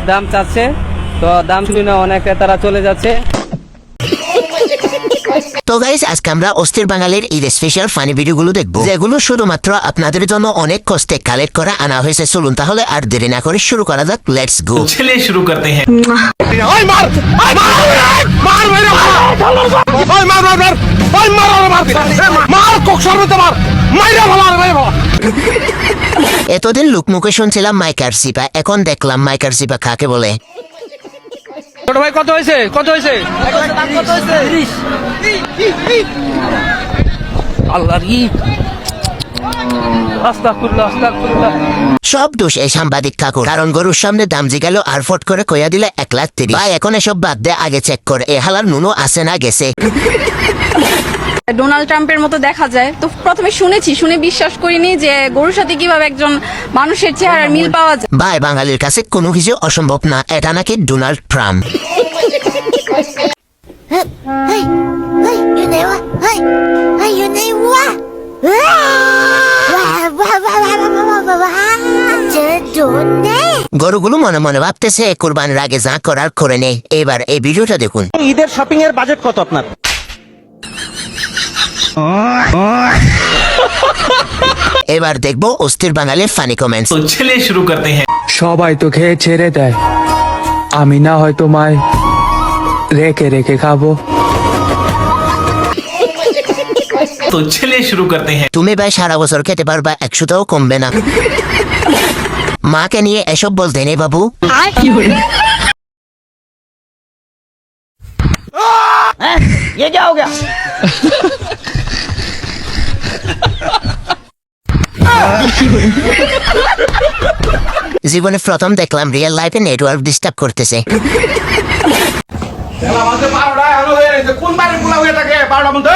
দাম চাচ্ছে তো দাম শুনে অনেক ক্রেতারা চলে যাচ্ছে। তো গাইস, আজকে আমরা অস্থির বাঙালির ঈদ স্পেশাল ফানি ভিডিওগুলো দেখবো, যেগুলো শুধুমাত্র আপনাদের জন্য অনেক কষ্টে কালেক্ট করে আনা হয়েছে। চলুন তাহলে আর দেরি না করে শুরু করা যাক। Let's go. चलिए शुरू करते हैं। এতদিন লুকমুখে শুনছিলাম মাইকার সিপা, এখন দেখলাম মাইকার সিপা কাকে বলে। ছোট ভাই কত হয়েছে? আল্লাহ কি আস্তাগফিরুল্লাহ। সব দোষ এই সাংবাদিক কাকুর, কারণ গরুর সামনে দাম জিগাল আর ফট করে কইয়া দিলে 1,30,000। ভাই এখন এসব বাদ দে, আগে চেক করে এ হালার নুনো আছে না গেছে। ডোনাল্ড ট্রাম্পের মতো দেখা যায়, তো প্রথমে শুনে বিশ্বাস করিনি যে গরুর সাথে কিভাবে একজন মানুষের চেহারার মিল পাওয়া যায়। ভাই, বাঙালির কাছে কোনো কিছু অসম্ভব না, এটা নাকি ডোনাল্ড ট্রাম্প। গরুগুলো মনে মনে ভাবতেছে কুরবানির আগে যা করার করে নেই। এবার এই ভিডিওটা দেখুন। ঈদের শপিং এর বাজেট কত আপনার? এবার দেখবো অস্থির বাঙালির ফানি কমেন্টস। तो चलिए शुरू करते हैं। সবাই তো খেয়ে ছেড়ে দেয়, আমি না হয়তো মায় রেখে রেখে খাবো। तो चलिए शुरू करते हैं। তুমি ভাই সারা বছর খেতে পারবা, 100টাও কমবে না। মাকে নিয়ে এসব বলতে নেই বাবু। ये क्या हो गया? জীবনে প্রথম দেখলাম রিয়েল লাইফে নেটওয়ার্ক ডিস্টার্ব করতেছে। কোন বাড়ির পোলা হয়ে থাকে 12টার মধ্যে?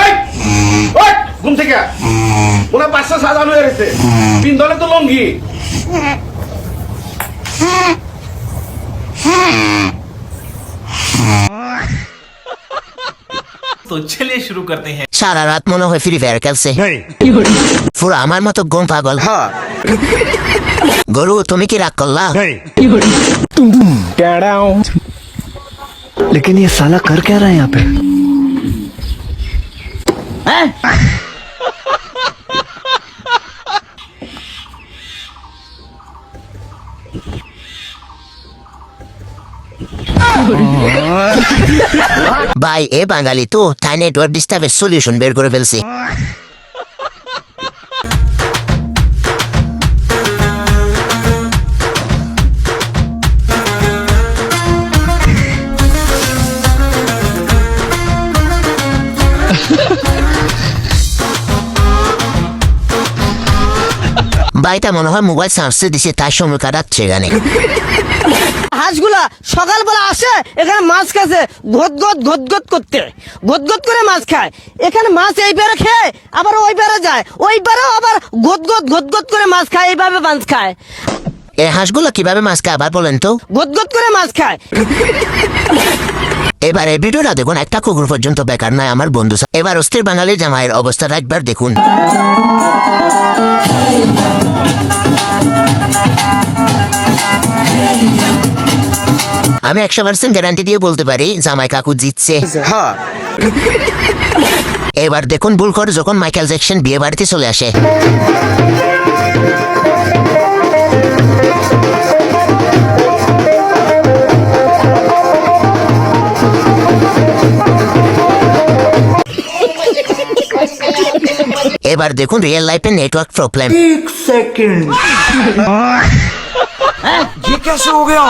ঘুম থেকে ওরা বাচ্চা সাজানো হয়ে গেছে, পিন্দলে তো লঙ্গি। तो चलिए शुरू करते हैं। সারা রাত মনে হয় ফ্রি ফায়ার খেলছে, পুরো আমার মতো ঘুম পাগল। গরু তুমি কি রাগ করলা? लेकिन ये साला कर क्या रहा है यहाँ पे? ভাই, এ বাঙালি তো তাই নেটওয়ার্ক ডিস্টার্বের সলিউশন বের করে ফেলছে। ভাইটা মনে হয় মোবাইল সার্চে দিছে, তার সময় কাটাচ্ছে এখানে। হাঁসগুলা সকালবেলা আসে এখানে মাছ খাচ্ছে, ঘট করে মাছ খায়। এখানে মাছ এই পারে খেয়ে আবার ওই পারে যায়, ওই পারেও আবার ঘট করে মাছ খায়, এইভাবে মাছ খায়। এই হাঁসগুলো কিভাবে মাছ খায় আবার বলেন তো? ঘট করে মাছ খায়। এবার এই ভিডিওটা দেখুন, একটা কুকুর পর্যন্ত বেকার নয় আমার বন্ধু। এবার অস্থির বাঙালির জামাইয়ের অবস্থাটা একবার দেখুন। আমি 100% গ্যারান্টি দিয়ে বলতে পারি জামাই কাকু জিতছে। এবার দেখুন ভুল করে যখন মাইকেল জ্যাকসন বিয়ে বাড়িতে চলে আসে। এবার দেখুন রিয়েল লাইফে নেটওয়ার্ক প্রবলেম। एक सेकंड, ये कैसे हो गया?